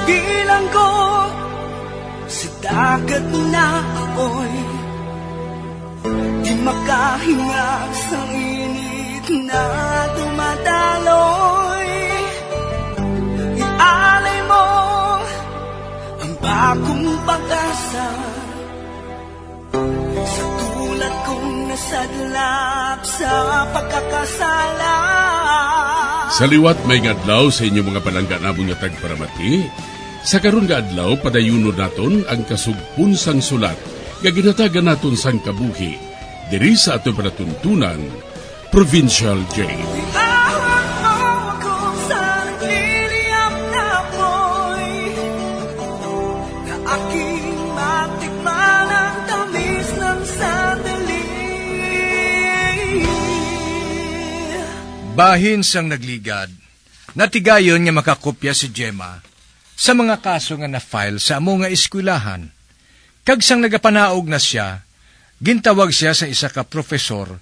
Bilang ko sa dagat na ako'y di makahinga sa init na dumadaloy. Ialay mo ang bagong pag-asa sa tulad kong nasadlap sa pagkakasala. Sa liwat may adlaw sa inyong mga palangga namong nga tagparamati. Sa karon nga adlaw padayunon naton ang kasugpunsang sulat nga ginatagan naton sang kabuhi diri sa ato panatuntunan Provincial Jail. Ihawak mo ako sa nagliliyap na apoy na aking matikman ang tamis ng sandali. Bahin sang nagligad, natigayon nga makakopya si Gemma sa mga kaso nga na-file sa amo nga eskwelahan. Kag sang nagapanaog na siya, gintawag siya sa isa ka profesor,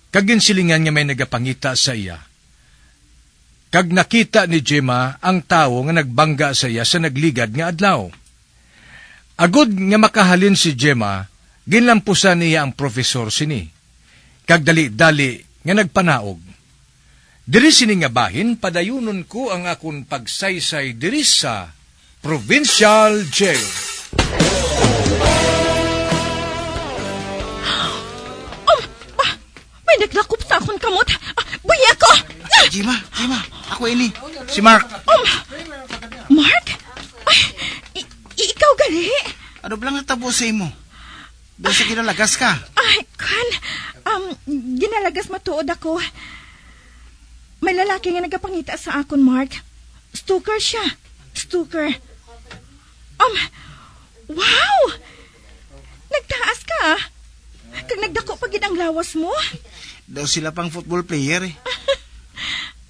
kag ginsilingan nga may nagapangita sa iya. Kag nakita ni Gemma ang tawo nga nagbangga sa iya sa nagligad nga adlaw. Agod nga makahalin si Gemma, ginlampusan niya ang profesor sini. Kag dali-dali nga nagpanaog. Diri sini nga bahin, padayunon ko ang akong pagsaysay diri sa Provincial Jail. May naglakop sa akong kamot. Buhi ako! Gemma, ako ini. Si Mark. Mark? Ay, ikaw gali? Ano blang natabo sa imo? Doon sa kinalagas ka. Ay, ginalagas matuod ako. May lalaki nga nagapangita sa akon, Mark. Stalker siya. Stalker. Wow! Nagtaas ka, Kag nagdako pagid ang lawas mo. Daw sila pang football player eh.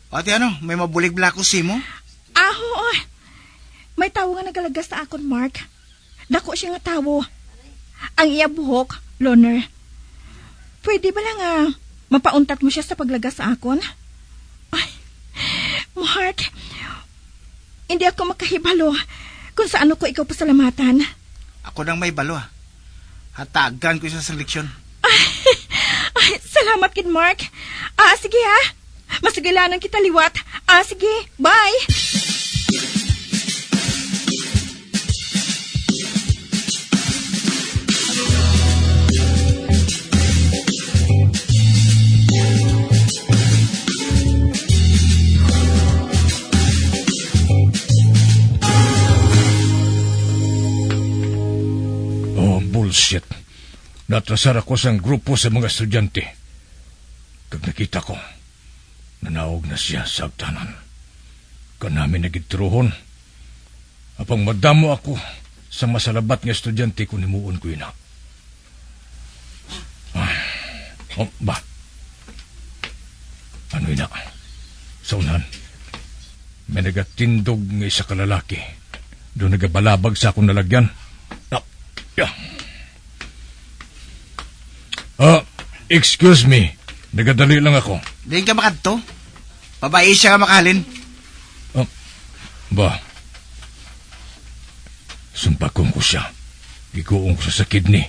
Ate ano, may mabulig blakos si mo? Aho, may tawo nga nagalagas sa akon, Mark. Dako siya nga tawo. Ang iya buhok, loner. Pwede ba lang mapauntat mo siya sa paglagas sa akon? Ay, Mark, hindi ako makahibalo kung saan ko ikaw pasalamatan. Ako nang may balo hatagan ko siya sa leksyon. Ay, salamat kid Mark. Sige Masigilanan kita liwat. Sige, bye. Bullshit. Natrasar ako sa grupo sa mga estudyante. Kag nakita ko, nanawag na siya sa agtanan. Kanami nagitruhon. Apang madamo ako sa masalabat nga estudyante kung himuon ko ina. Ba? Ano ina? Sa unan, may nagatindog ng isa ka lalaki. Doon nagabalabag sa akong nalagyan. Excuse me. Nagadali lang ako. Diyan ka makadto? Babae siya ka makahalin? Ba? Sumpakong ko siya. Giguong ko sa kidney.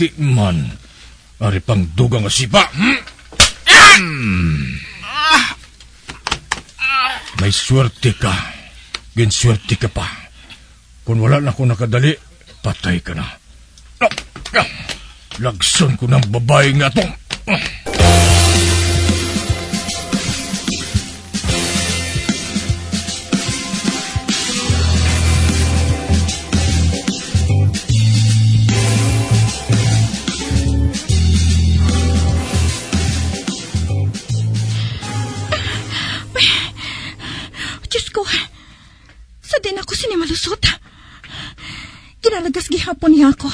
Di man. Ari pang dugang asipa. May swerte ka. Ginswerte ka pa. Kung wala na ako nakadali, patay ka na. Lagson ko ng babae nga to. Diyos ko, sa din ako sinimalusot. Kinalagas gihapon niya ako.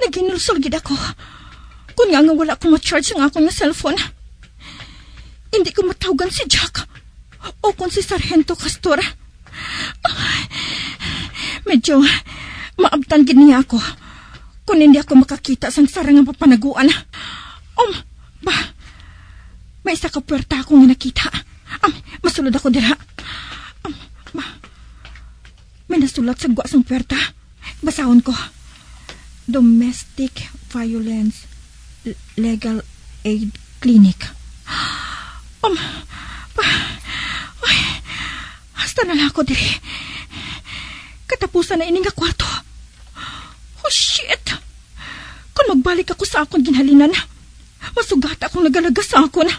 Naginulsol gid ako. Kung nga wala akong ma-charge ang akong cellphone, hindi ko matawagan si Jack o kung si Sargento Castor. Medyo maabtan gid niya ako kung hindi ako makakita sang sarang ang papanaguan. Ba, may isa ka puwerta akong nakita. Masulod ako dira. May nasulat sa gwa sang puwerta. Basahon ko. Domestic Violence Legal Aid Clinic. Hasta na lang ako diri. Katapusan na ini nga kwarto. Oh, shit! Kung magbalik ako sa akong ginhalinan, masugata akong nagalaga sa akon.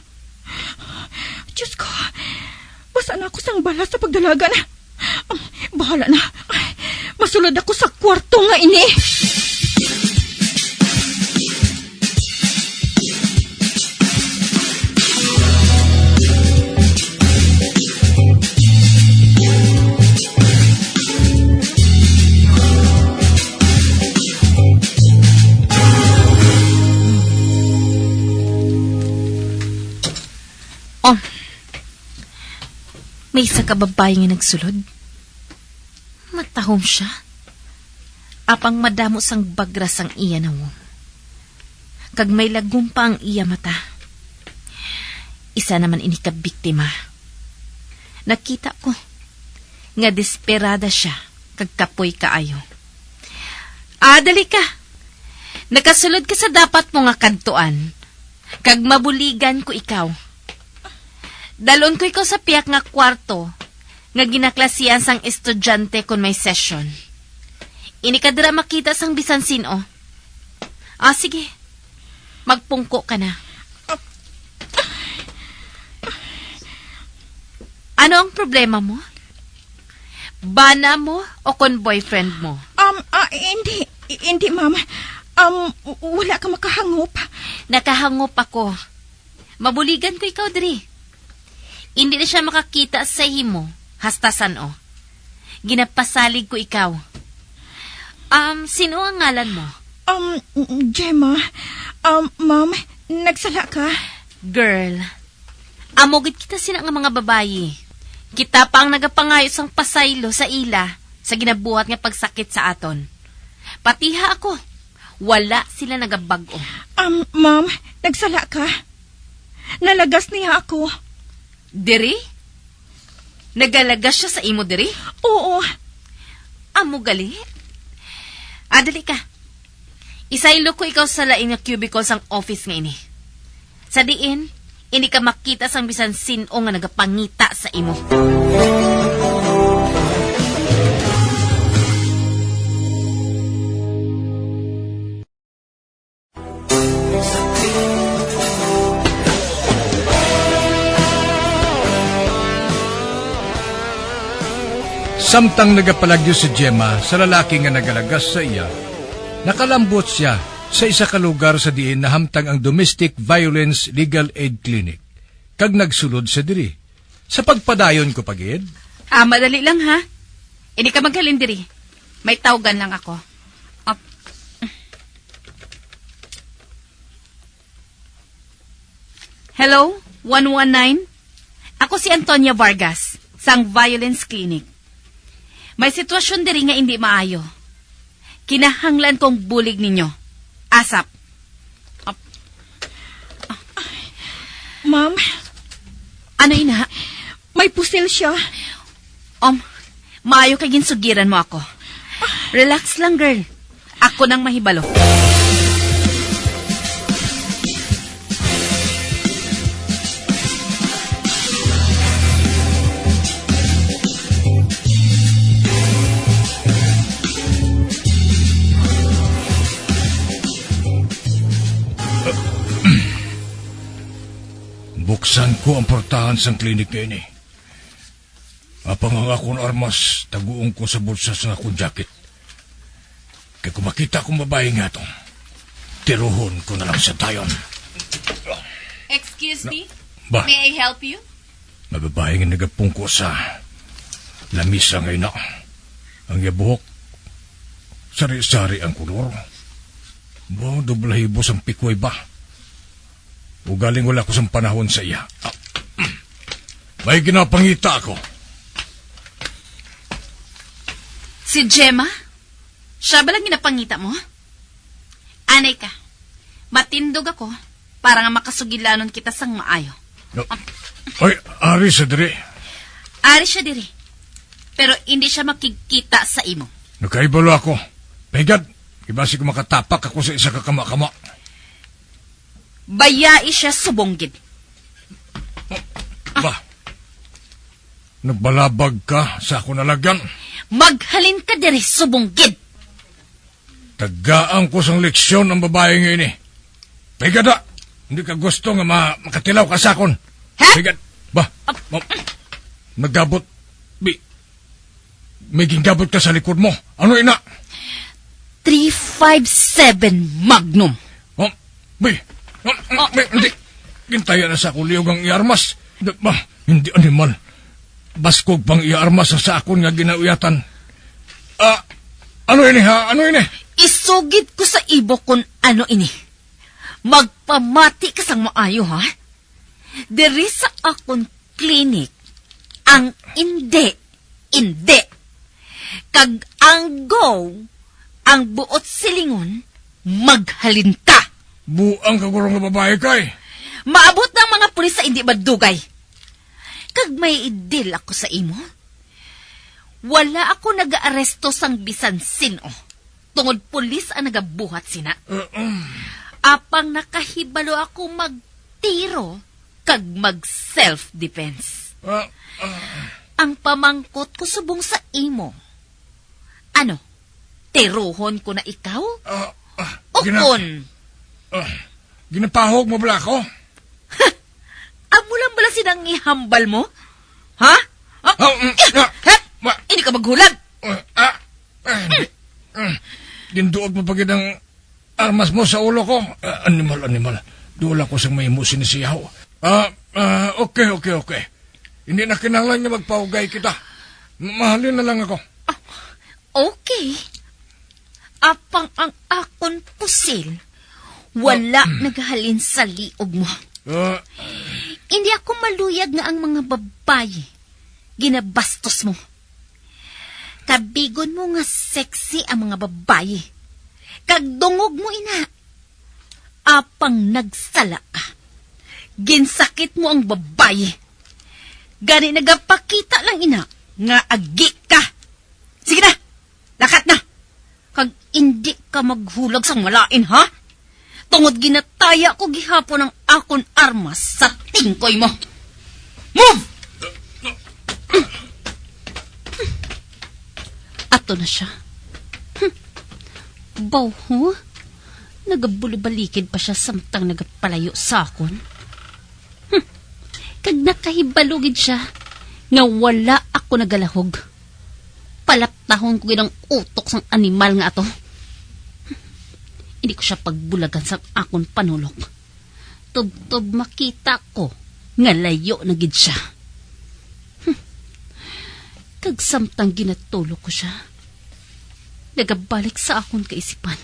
Diyos ko, basa na ako sang bala sa pagdalagan. Bahala na. Masulod ako sa kwarto nga ini. May isa ka babae nga nagsulod. Matahom siya. Apang madamo sang bagras ang iya na mo. Kag may lagum pa ang iya mata. Isa naman ini ka biktima. Nakita ko nga desperada siya kag kapoy kaayo. Dali ka. Nakasulod ka sa dapat mo nga kadtuan. Kag mabuligan ko ikaw. Dalon ko ikaw sa piyak nga kwarto nga ginaklasian sang estudyante kon may session. Ini ka dira makita sang bisan sino. Sige. Magpungko ka na. Ano ang problema mo? Bana mo o kon boyfriend mo? Hindi, ma'am. Wala ka makahangop. Nakahangop ako. Mabuligan ko ikaw diri. Hindi na siya makakita sa himo. Hastasan o. Ginapasalig ko ikaw. Sino ang ngalan mo? Gemma. Ma'am, nagsala ka? Girl, amogit kita sila nga mga babayi. Kita pa ang nagapangayo sang pasaylo sa ila sa ginabuhat nga pagsakit sa aton. Patiha ako. Wala sila nagabag-o. Ma'am, nagsala ka? Nalagas niya ako. Diri? Nagalagas siya sa imo diri? Oo. Amo gali? Dali ka. Isaylo ko ikaw sa lain nga cubicle sang office nga ini. Sa diin, ini ka makita sang bisan sino nga nagapangita sa imo. Samtang nagapalagyo si Gemma sa lalaki nga nagalagas sa iya, nakalambot siya sa isa ka lugar sa diin na hamtang ang Domestic Violence Legal Aid Clinic. Kag nagsulod sa diri. Sa pagpadayon ko pagid. Madali lang ha. Hindi ka maghalin diri. May tawgan lang ako. Hello, 119? Ako si Antonia Vargas, sang Violence Clinic. May sitwasyon diri nga hindi maayo. Kinahanglan kong bulig ninyo. Asap. Ma'am, Ano ina? may pusil siya. Maayo kay ginsugiran mo ako. Relax lang, girl. Ako nang mahibalo. Buksan ko ang portahan sang klinik na ini. Apang ang akong armas, taguong ko sa bulsa sa akong jacket. Kaya kung makita akong babae nga to, tiruhon ko na lang sa tayon. Excuse me? Ba? May I help you? Mababae nga nagapungko sa lamisa ngayon na. Ang yabuhok, sari-sari ang kulor. Ba, dublahibos ang pikoy ba? Ugaling wala ko sa panahon sa iya. May ginapangita ako. Si Gemma? Siya ba lang ginapangita mo? Anay ka. Matindog ako para nga makasugilanon kita sang maayo. No. Ay, ari sa diri. Ari siya diri. Pero hindi siya makikita sa imo. Nakaibalo ako. Pegad, ibasi ko makatapak ako sa isa kakama-kama. Bayai siya subonggid. Ba, nagbalabag ka sa ako nalagyan. Maghalin ka diri subonggid. Tagaan ko sang leksyon ang babae ngayon eh. Pegad hindi ka gusto nga makatilaw ka sa akon. Ha? Pegad, ba, nagabot, may ginggabot ka sa likod mo. Ano ina? 357 Magnum. Hindi. Gintayan na sa akong liyog ang iarmas. Ba, hindi animal. Baskog pang iarmas sa akon nga ginauyatan. Ano ini ha? Ano ini? Isugid ko sa ibo kung ano ini. Magpamati ka sang maayo, ha? Diri sa akong klinik, ang indi. Kag ang go, ang buot silingon, maghalin ka. Buang kagurong nga babae kay. Maabot ng mga pulis sa hindi madugay. Kag may idil ako sa imo. Wala ako nag-aaresto sang bisan sino. Tungod pulis ang nagabuhat sina. Apang nakahibalo ako magtiro kag mag-self-defense. Ang pamangkot ko subong sa imo. Ano? Tiruhon ko na ikaw? Ukon? Ginapahog mo bala ako? Amo lang bala sinang ihambal mo? Ha? Hindi ka maghulag. Ginduog mo pagid ang armas mo sa ulo ko. Animal. Dula ko sang may musinisiyaw. Okay. Hindi na kinahanglan nga magpahugay kita. Mahalin na lang ako. Okay. Apang ang akon pusil, wala naghalin sa liog mo. Hindi ako maluyag nga ang mga babae. Ginabastos mo. Kabigon mo nga sexy ang mga babae. Kagdungog mo ina. Apang nagsala ka. Ginsakit mo ang babae. Gani nagapakita lang ina nga agi ka. Sige na, lakat na. Kag hindi ka maghulag sang malain, ha? Tungod ginataya ko gihapon ang akon armas sa tingkoy mo. Move! Ato na siya. Bawho? Nagabulubalikid pa siya samtang nagapalayo sa akon. Kag nakahibalugid siya nga wala ako nagalahog. Palaptahon ko ginang utok sang animal nga ato. Hindi ko siya pagbulagan sa akon panulok. Tub-tub makita ko nga layo na gid siya. Kag samtang ginatulog ko siya, nagabalik sa akon kaisipan.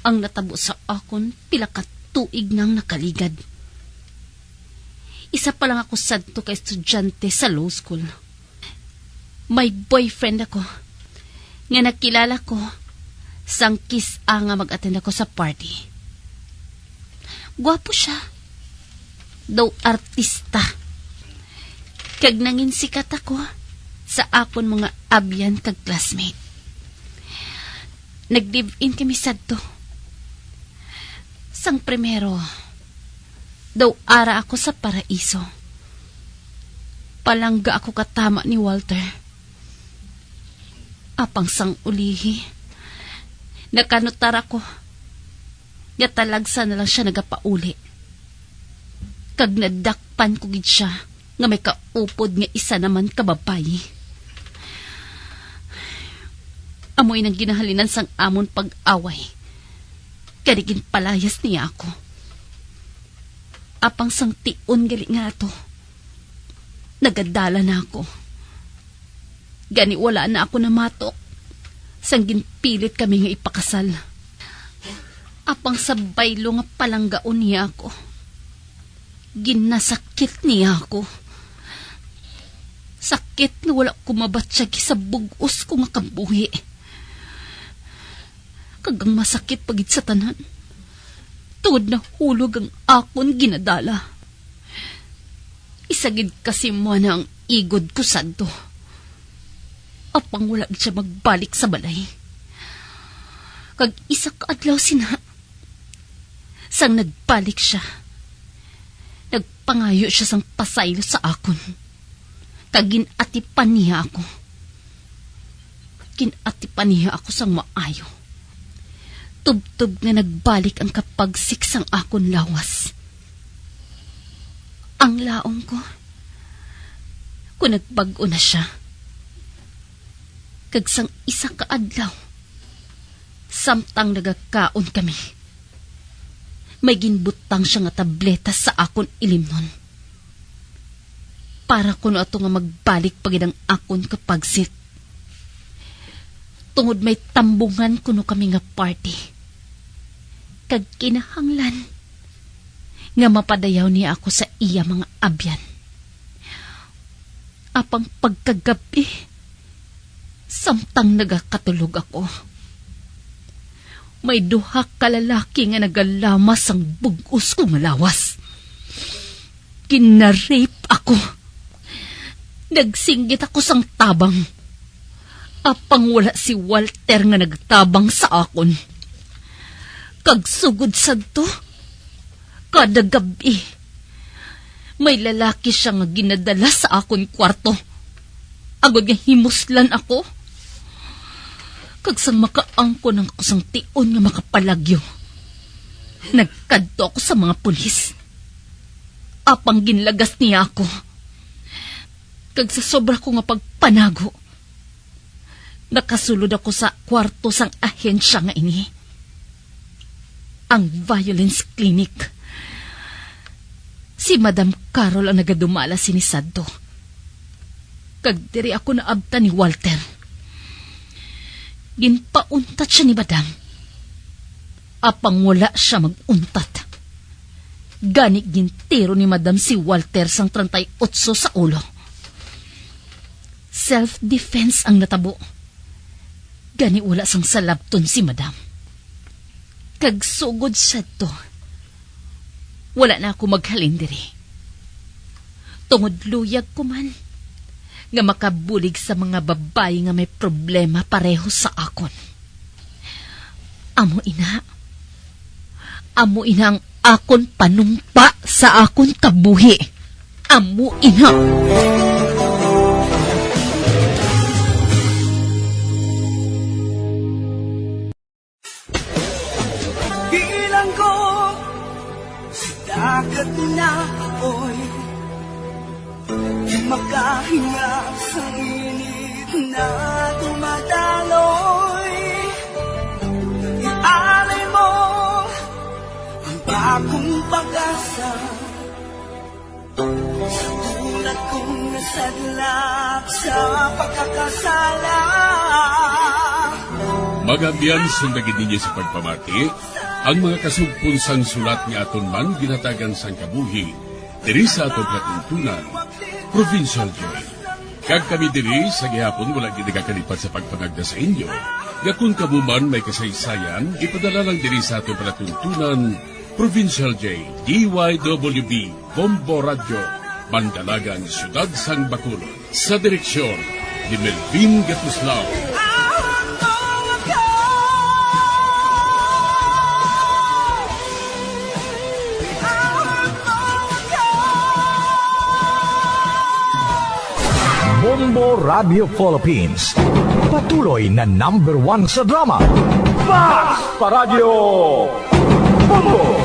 Ang natabo sa akon pila ka tuig nang nakaligad. Isa pa lang ako sadto ka estudyante sa law school. May boyfriend ako nga nakilala ko sang kis-a nga mag-attend ako sa party. Gwapo siya. Daw artista. Kag nangin sikat ako sa akon mga abyan kag classmate. Nag-live-in kami sadto. Sang primero, daw ara ako sa paraiso. Palangga ako katama ni Walter. Apang sang ulihi, nakanotar ako. Yatalagsa na lang siya nagapauli. Kag nadakpan ko gid siya nga may kaupod nga isa naman kababayi. Amoy nang ginahalinan sang amon pag-away. Karigin palayas niya ako. Apang sang tion gali nga ato. Nagadala na ako. Gani wala na ako namatok. Sang ginpilit kami nga ipakasal. Apang sa baylo nga palanggaon niya ako. Ginasakit niya ako. Sakit nga wala ko mabatsyag sa bugos ko nga kabuhi. Kagang masakit pagit sa tanan. Tuod na hulog ang akon ginadala. Isagid kasi mo na ang igod ko santo. Apang wala siya magbalik sa balay. Kag isa ka adlaw sina. Sang nagbalik siya. Nagpangayo siya sang pasaylo sa akon. Kag ginatipan niya ako. Ginatipan niya ako sang maayo. Tubtub nga nagbalik ang kapagsik sang akon lawas. Ang laong ko, kung nagbago na siya, kag sang isa ka adlaw, samtang nagakaon kami. May ginbutang siya nga tableta sa akon ilimnon. Para kuno ato nga magbalik pagid ang akon kapagsit. Tungod may tambungan kuno kami nga party. Kag kinahanglan nga mapadayaw niya ako sa iya mga abyan. Apang pagkagabi, samtang nagakatulog ako, may duha ka lalaki nga nagalamas ang bugos kong lawas. Kinarape ako. Nagsinggit ako sang tabang. Apang wala si Walter nga nagtabang sa akon. Kagsugod sa to, kada gabi, may lalaki siya nga ginadala sa akon kwarto. Agod nga himuslan ako. Kagsang makaangko ng kusang tion nga makapalagyo. Nagkadto ako sa mga pulis. Apang ginlagas niya ako. Kag sa sobra ko nga pagpanago, nakasulod ako sa kwarto sang ahensya nga ini. Ang violence clinic. Si Madam Carol ang nagadumala sinisado. Kag diri ako naabta ni Walter. Ginpauntat siya ni Madam. Apang wala siya maguntat. Gani gintiro ni Madam si Walter sang 38 sa ulo. Self-defense ang natabo. Gani wala sang salabton si Madam. Kag sugod siya to. Wala na ako maghalin diri. Tungod luyag ko man, nga makabulig sa mga babae nga may problema pareho sa akon. Amo ina ang akon panumpa sa akon kabuhi. Amo ina. Bilang ko dagat na apoy, di makahinga sa init na dumadaloy. Ialay mo ang bagong pag-asa sa tulad kong nasadlak sa pagkakasala. Magabiyan sundagin ninyo sa pagpamati, ang mga kasugpunsang sulat ni aton man ginatagan sang kabuhi, diri sa atong katuntunan, Provincial Joy. Kag kami diri sa gihapon wala ginagakalipat sa pagpangagda sa inyo. Gakun kabuman may kasaysayan, ipadala lang diri sa atong palatuntunan, Provincial J, DYWB, Bombo Radio, Mandalagan, Siyudad Sang Bacolod. Sa direksyon ni Melvin Gatuslao. Bombo Radio Philippines. Patuloy na #1 sa drama. Mas Paradyo! Bombo!